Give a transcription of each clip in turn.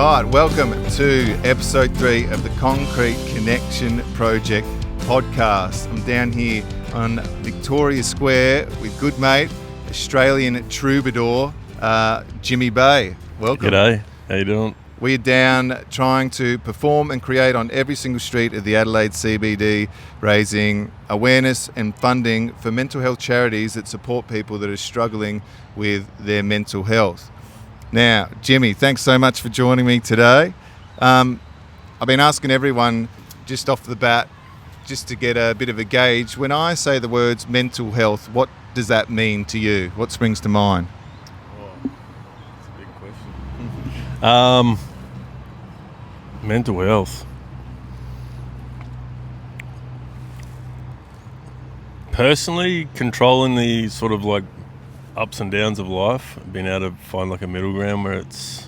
right, welcome to episode 3 of the Concrete Connection Project podcast. I'm down here on Victoria Square with good mate, Australian troubadour, Jimmybay. Welcome. G'day, how you doing? We're down trying to perform and create on every single street of the Adelaide CBD, raising awareness and funding for mental health charities that support people that are struggling with their mental health. Now, Jimmy, thanks so much for joining me today. I've been asking everyone just off the bat, just to get a bit of a gauge. When I say the words mental health, what does that mean to you? What springs to mind? Oh, that's a big question. Mental health. Personally, controlling the sort of like ups and downs of life, being able to find like a middle ground where it's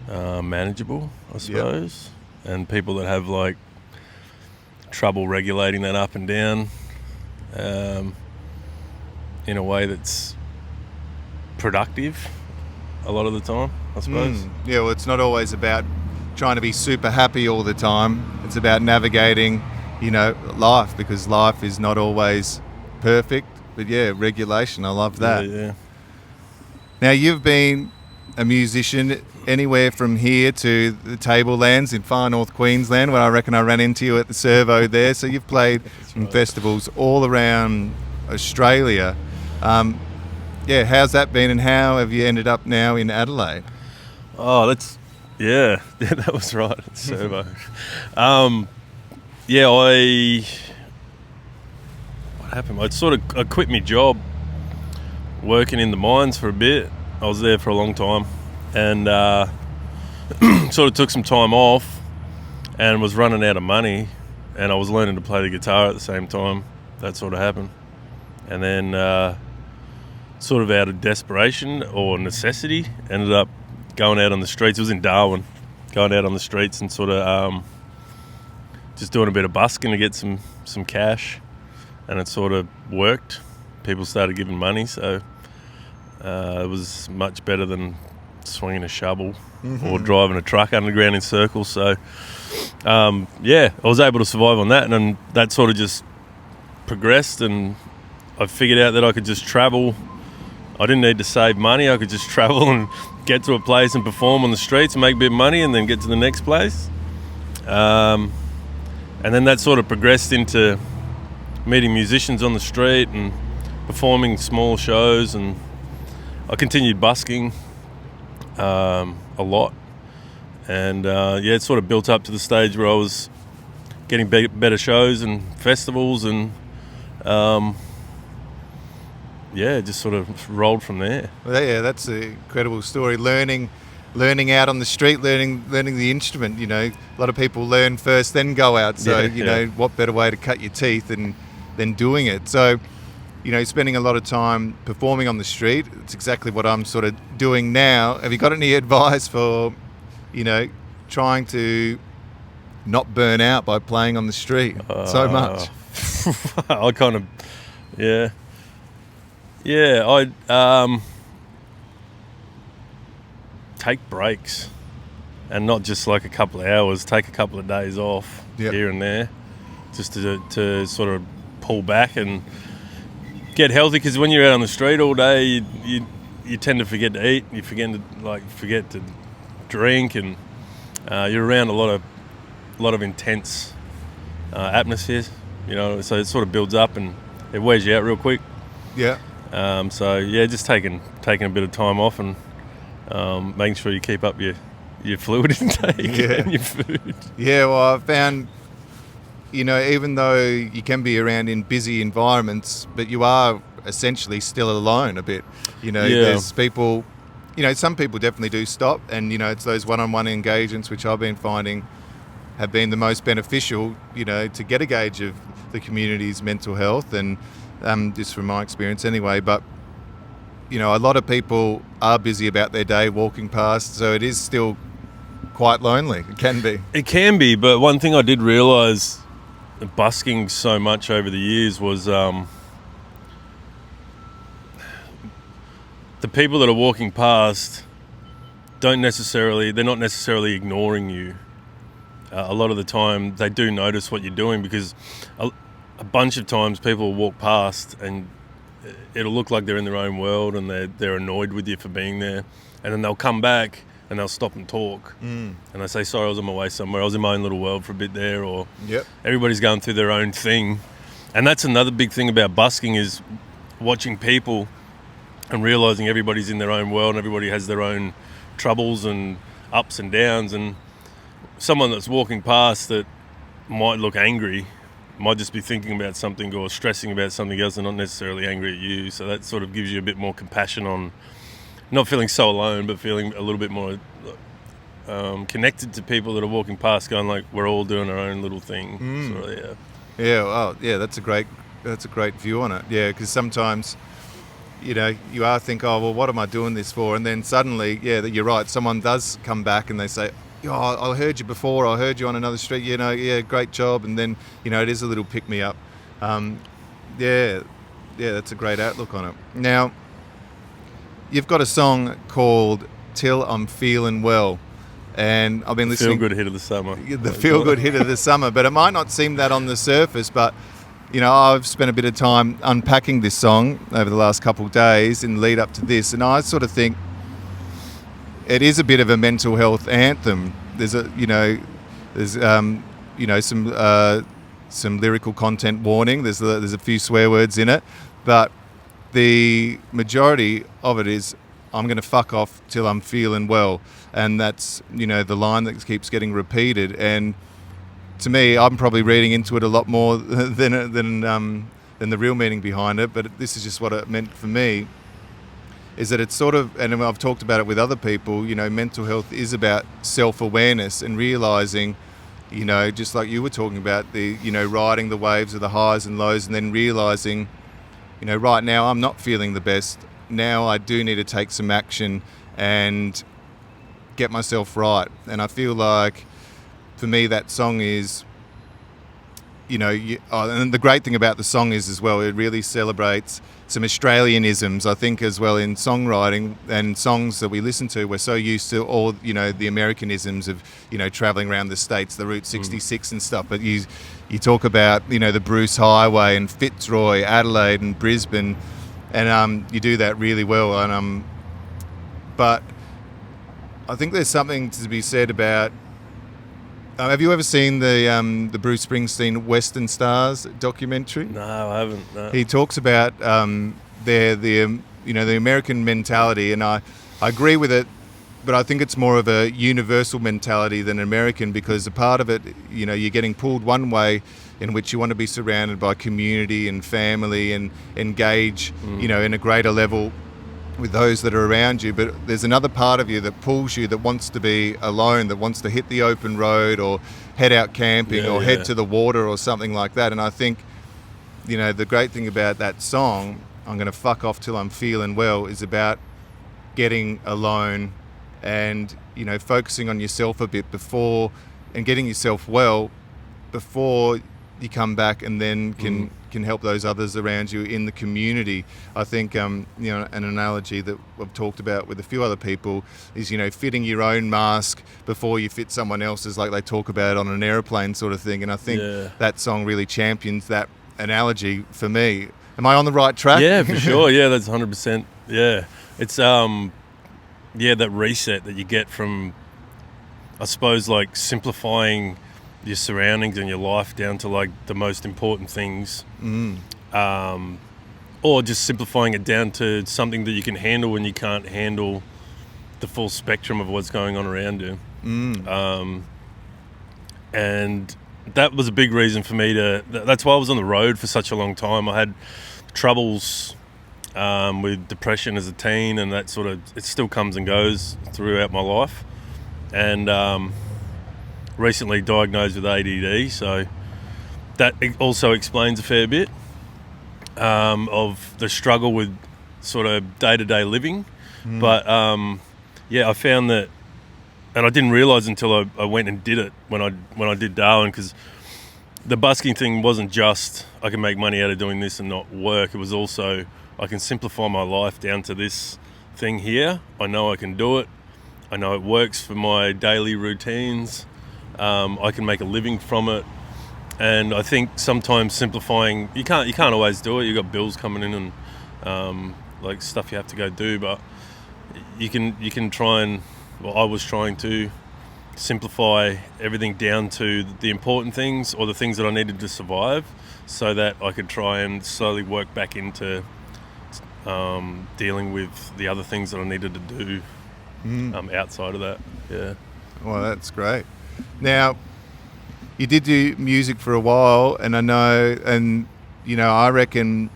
manageable, I suppose. Yep. And people that have like trouble regulating that up and down in a way that's productive a lot of the time, I suppose. Yeah, well, it's not always about trying to be super happy all the time. It's about navigating, life, because life is not always perfect. But yeah, regulation, I love that. Yeah. Now, you've been a musician anywhere from here to the Tablelands in far north Queensland, where I reckon I ran into you at the Servo there. So you've played in festivals all around Australia. How's that been, and how have you ended up now in Adelaide? Oh, that was right, at Servo. What happened? I quit my job working in the mines for a bit. I was there for a long time, and sort of took some time off and was running out of money, and I was learning to play the guitar at the same time. That sort of happened. And then sort of out of desperation or necessity, ended up going out on the streets. It was in Darwin, going out on the streets and sort of just doing a bit of busking to get some cash. And it sort of worked. People started giving money, so it was much better than swinging a shovel or driving a truck underground in circles. So, I was able to survive on that, and then that sort of just progressed, and I figured out that I could just travel. I didn't need to save money. I could just travel and get to a place and perform on the streets and make a bit of money and then get to the next place. And then that sort of progressed into meeting musicians on the street and performing small shows, and I continued busking a lot, and it sort of built up to the stage where I was getting better shows and festivals, and just sort of rolled from there. Well, yeah, that's an incredible story. Learning out on the street, learning the instrument. A lot of people learn first, then go out. So what better way to cut your teeth than doing it? So, spending a lot of time performing on the street. It's exactly what I'm sort of doing now. Have you got any advice for, trying to not burn out by playing on the street so much? I kind of, I take breaks, and not just like a couple of hours. Take a couple of days off here and there, just to sort of pull back and get healthy. Because when you're out on the street all day, you tend to forget to eat. You forget to drink, and you're around a lot of intense atmospheres. So it sort of builds up and it wears you out real quick. Yeah. Just taking a bit of time off and making sure you keep up your fluid intake and your food. Yeah, well, I found, even though you can be around in busy environments, but you are essentially still alone a bit. There's people, some people definitely do stop, and, it's those one-on-one engagements which I've been finding have been the most beneficial, to get a gauge of the community's mental health, and just from my experience anyway. But, a lot of people are busy about their day walking past, so it is still quite lonely. It can be. It can be, but one thing I did realise busking so much over the years was the people that are walking past they're not necessarily ignoring you. A lot of the time they do notice what you're doing, because a bunch of times people will walk past and it'll look like they're in their own world and they're annoyed with you for being there, and then they'll come back and they'll stop and talk, and they say, sorry, I was on my way somewhere, I was in my own little world for a bit there, or everybody's going through their own thing. And that's another big thing about busking, is watching people and realising everybody's in their own world and everybody has their own troubles and ups and downs, and someone that's walking past that might look angry might just be thinking about something or stressing about something else and not necessarily angry at you. So that sort of gives you a bit more compassion on not feeling so alone, but feeling a little bit more connected to people that are walking past, going like, we're all doing our own little thing. So, that's a great view on it. Yeah, because sometimes, you know, you are thinking, oh, well, what am I doing this for? And then suddenly, you're right, someone does come back and they say, oh, I heard you before, I heard you on another street, you know, yeah, great job. And then, you know, it is a little pick-me-up. That's a great outlook on it. Now, you've got a song called Till I'm Feeling Well, and I've been listening... Feel-good hit of the summer. The feel-good hit of the summer, but it might not seem that on the surface, but, you know, I've spent a bit of time unpacking this song over the last couple of days in lead up to this, and I sort of think it is a bit of a mental health anthem. There's some lyrical content warning. There's a few swear words in it, but the majority of it is, I'm going to fuck off till I'm feeling well, and that's, you know, the line that keeps getting repeated. And to me, I'm probably reading into it a lot more than the real meaning behind it. But this is just what it meant for me. Is that it's sort of, and I've talked about it with other people, you know, mental health is about self-awareness and realising, you know, just like you were talking about, riding the waves of the highs and lows, and then realising, you know, right now I'm not feeling the best. Now I do need to take some action and get myself right. And I feel like, for me, that song is, you know, and the great thing about the song is as well, it really celebrates some Australianisms, I think, as well, in songwriting and songs that we listen to. We're so used to all, you know, the Americanisms of, you know, travelling around the States, the Route 66 and stuff. But you talk about, you know, the Bruce Highway and Fitzroy, Adelaide and Brisbane, and you do that really well. And but I think there's something to be said about. Have you ever seen the Bruce Springsteen Western Stars documentary? No, I haven't. No. He talks about the American mentality, and I agree with it, but I think it's more of a universal mentality than American, because a part of it, you know, you're getting pulled one way, in which you want to be surrounded by community and family and engage, you know, in a greater level with those that are around you, but there's another part of you that pulls you, that wants to be alone, that wants to hit the open road or head out camping or head to the water or something like that. And I think, you know, the great thing about that song, I'm going to fuck off till I'm feeling well, is about getting alone and, you know, focusing on yourself a bit before, and getting yourself well before you come back and then can help those others around you in the community. I think, you know, an analogy that I've talked about with a few other people is, you know, fitting your own mask before you fit someone else's, like they talk about on an airplane sort of thing. And I think that song really champions that analogy for me. Am I on the right track? Yeah, for sure. Yeah, that's 100%. Yeah. It's, that reset that you get from, I suppose, like simplifying your surroundings and your life down to like the most important things, or just simplifying it down to something that you can handle when you can't handle the full spectrum of what's going on around you. And that was a big reason for me that's why I was on the road for such a long time. I had troubles with depression as a teen, and that sort of, it still comes and goes throughout my life, and recently diagnosed with ADD, so that also explains a fair bit of the struggle with sort of day-to-day living. But I found that, and I didn't realise until I went and did it when I did Darwin, because the busking thing wasn't just I can make money out of doing this and not work. It was also I can simplify my life down to this thing here. I know I can do it. I know it works for my daily routines. I can make a living from it. And I think sometimes simplifying, you can't always do it. You've got bills coming in and like stuff you have to go do, but you can try and, well, I was trying to simplify everything down to the important things or the things that I needed to survive, so that I could try and slowly work back into dealing with the other things that I needed to do outside of that. Yeah. Well, that's great. Now, you did do music for a while, and I know, and you know, I reckon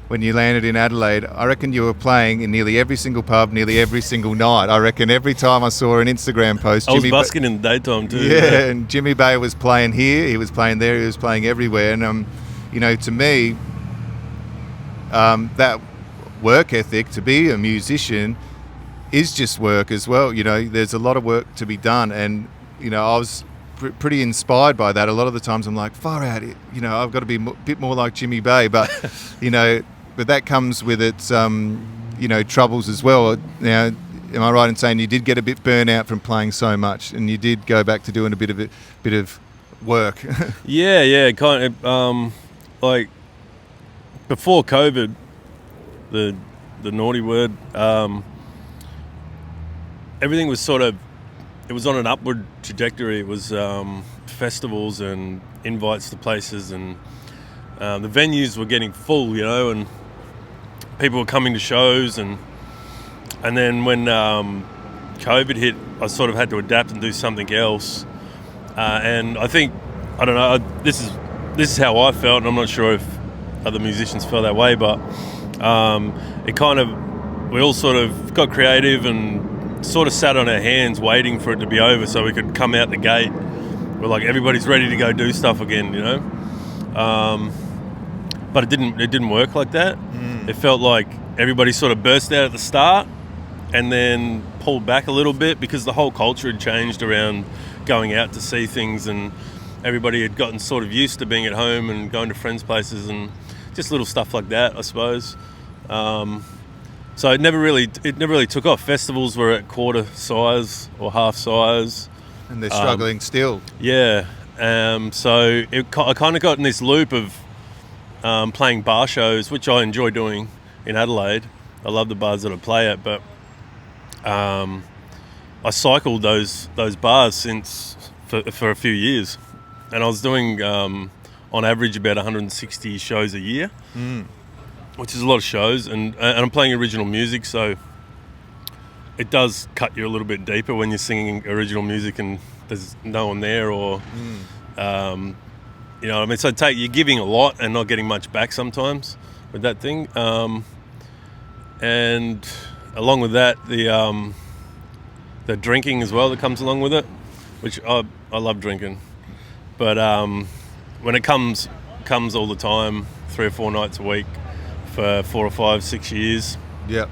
when you landed in Adelaide, I reckon you were playing in nearly every single pub, nearly every single night. I reckon every time I saw an Instagram post, I was busking in the daytime too. Yeah, and Jimmybay was playing here, he was playing there, he was playing everywhere, and you know, to me, that work ethic to be a musician is just work as well. You know, there's a lot of work to be done, and you know, I was pretty inspired by that. A lot of the times I'm like, far out, you know, I've got to be a bit more like Jimmybay, but you know, but that comes with its you know, troubles as well. Now, am I right in saying you did get a bit burnt out from playing so much, and you did go back to doing a bit of work? Yeah, kind of like before COVID, the naughty word, everything was sort of, it was on an upward trajectory. It was festivals and invites to places, and the venues were getting full, you know, and people were coming to shows, and then when COVID hit, I sort of had to adapt and do something else. And I think, I don't know, this is how I felt, and I'm not sure if other musicians felt that way, but it kind of, we all sort of got creative and sort of sat on our hands waiting for it to be over so we could come out the gate. We're like, everybody's ready to go do stuff again, you know. But it didn't work like that. It felt like everybody sort of burst out at the start and then pulled back a little bit because the whole culture had changed around going out to see things, and everybody had gotten sort of used to being at home and going to friends' places and just little stuff like that, I suppose. So it never really took off. Festivals were at quarter size or half size, and they're struggling still. Yeah. So I kind of got in this loop of playing bar shows, which I enjoy doing in Adelaide. I love the bars that I play at, but I cycled those bars for a few years, and I was doing on average about 160 shows a year. Which is a lot of shows, and I'm playing original music, so it does cut you a little bit deeper when you're singing original music and there's no one there, or you know what I mean. So you're giving a lot and not getting much back sometimes with that thing, and along with that, the drinking as well that comes along with it, which I love drinking, but when it comes all the time, 3 or 4 nights a week, for 4 or 5, 6 years. Yep.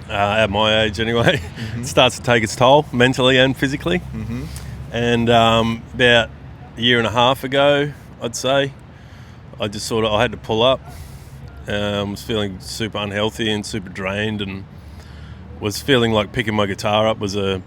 At my age anyway, it starts to take its toll mentally and physically. And about a year and a half ago, I'd say, I had to pull up. Was feeling super unhealthy and super drained, and was feeling like picking my guitar up was a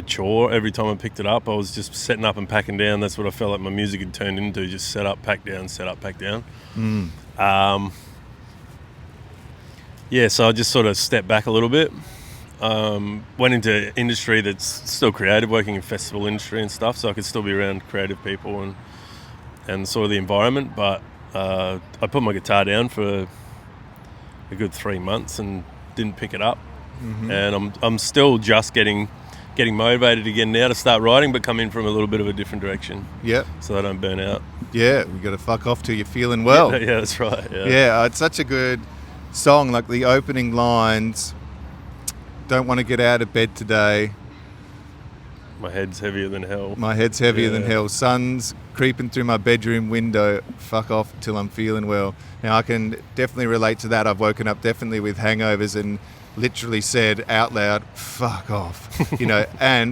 chore. Every time I picked it up, I was just setting up and packing down. That's what I felt like my music had turned into, just set up, pack down, set up, pack down. Yeah, so I just sort of stepped back a little bit. Went into industry that's still creative, working in festival industry and stuff, so I could still be around creative people and sort of the environment. But I put my guitar down for a good 3 months and didn't pick it up. And I'm still just getting motivated again now to start writing, but come in from a little bit of a different direction. Yep. So I don't burn out. Yeah, you got to fuck off till you're feeling well. Yeah, that's right. Yeah, it's such a good song, like the opening lines, don't want to get out of bed today. My head's heavier than hell. My head's heavier than hell. Sun's creeping through my bedroom window. Fuck off till I'm feeling well. Now, I can definitely relate to that. I've woken up definitely with hangovers and literally said out loud, fuck off. You know,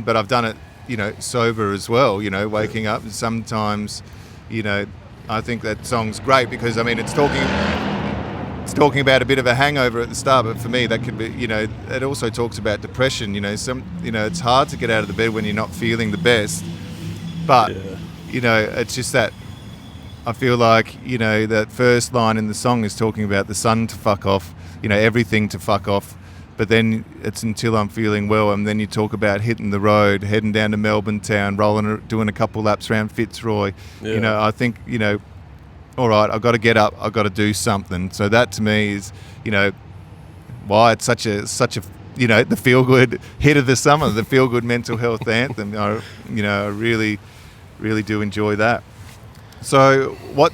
but I've done it, you know, sober as well, you know, waking up. And sometimes, you know, I think that song's great because, I mean, it's talking it's talking about a bit of a hangover at the start, but for me that could be, it also talks about depression. It's hard to get out of the bed when you're not feeling the best, but it's just that I feel like that first line in the song is talking about the sun to fuck off, everything to fuck off, but then it's until I'm feeling well, and then you talk about hitting the road, heading down to Melbourne town, doing a couple laps around Fitzroy. I think all right, I've got to get up, I've got to do something. So that to me is, why it's such a the feel-good hit of the summer, the feel-good mental health anthem. I really, really do enjoy that. So we're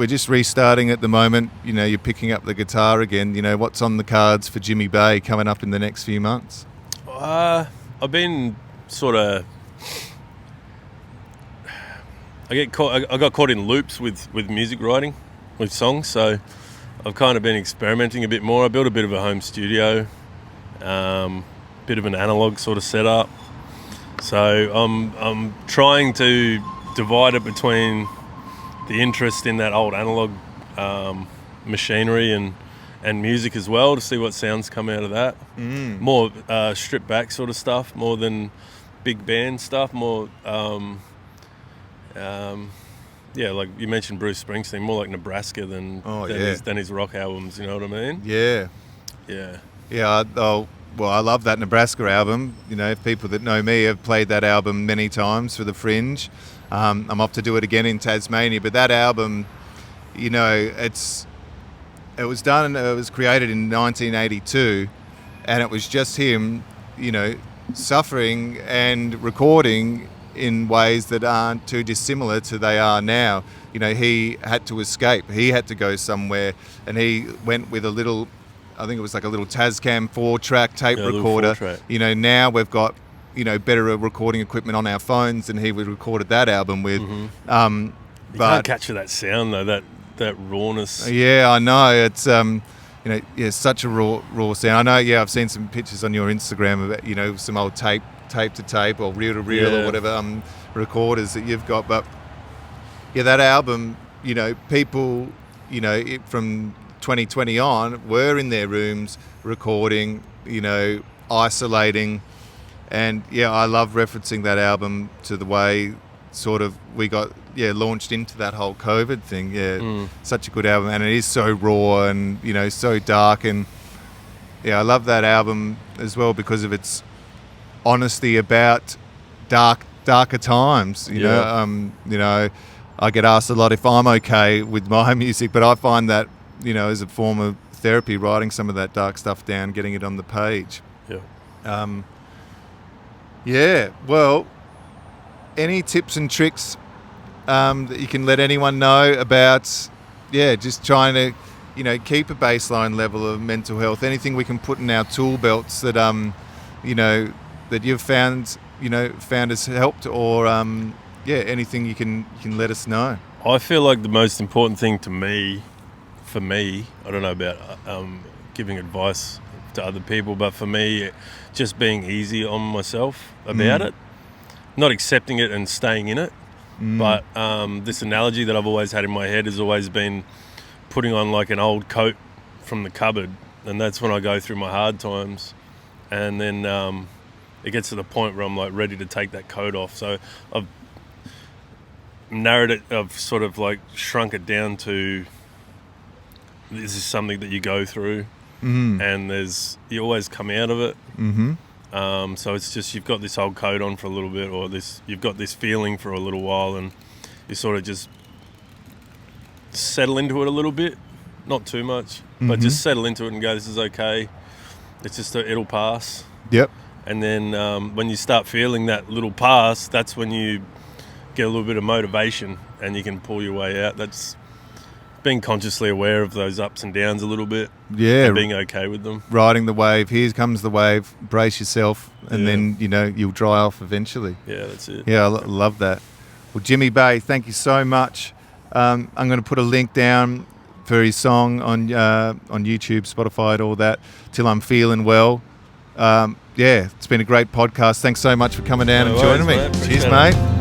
just restarting at the moment. You're picking up the guitar again. What's on the cards for Jimmybay coming up in the next few months? I've been sort of... I got caught in loops with music writing, with songs, so I've kind of been experimenting a bit more. I built a bit of a home studio, bit of an analog sort of setup. So I'm trying to divide it between the interest in that old analog machinery and music as well, to see what sounds come out of that. More stripped back sort of stuff, more than big band stuff, more... like you mentioned Bruce Springsteen, more like Nebraska than his rock albums, you know what I mean? I love that Nebraska album. People that know me have played that album many times for the Fringe. I'm off to do it again in Tasmania, but that album, it was created in 1982, and it was just him, suffering and recording in ways that aren't too dissimilar to they are now. He had to escape. He had to go somewhere, and he went with a little, I think it was like a little Tascam 4-track tape recorder. 4-track. Now we've got, better recording equipment on our phones than he recorded that album with. Mm-hmm. You can't capture that sound though, that rawness. Yeah, I know. It's, such a raw sound. I know, I've seen some pictures on your Instagram about, some old tape to tape or reel to reel or whatever recorders that you've got, but that album, people from 2020 on were in their rooms recording, isolating, and I love referencing that album to the way sort of we got launched into that whole COVID thing. Such a good album, and it is so raw and so dark, and I love that album as well because of its honesty about darker times. I get asked a lot if I'm okay with my music, but I find that as a form of therapy, writing some of that dark stuff down, getting it on the page. Well, any tips and tricks that you can let anyone know about just trying to keep a baseline level of mental health? Anything we can put in our tool belts that that you've found has helped, or anything you can let us know? I feel like the most important thing for me, I don't know about giving advice to other people, but for me, just being easy on myself about it, not accepting it and staying in it. But this analogy that I've always had in my head has always been putting on like an old coat from the cupboard, and that's when I go through my hard times, and then it gets to the point where I'm like ready to take that coat off. So I've narrowed it, I've sort of like shrunk it down to, this is something that you go through, and you always come out of it. So it's just, you've got this old coat on for a little bit, or you've got this feeling for a little while, and you sort of just settle into it a little bit, not too much, but just settle into it and go, this is okay. It's just it'll pass. Yep. And then when you start feeling that little pass, that's when you get a little bit of motivation and you can pull your way out. That's being consciously aware of those ups and downs a little bit. And being okay with them. Riding the wave. Here comes the wave. Brace yourself. And then, you'll dry off eventually. Yeah, that's it. Yeah, I love that. Well, Jimmybay, thank you so much. I'm going to put a link down for his song on YouTube, Spotify, all that, Till I'm Feeling Well. It's been a great podcast. Thanks so much for coming down and joining me. Cheers, mate.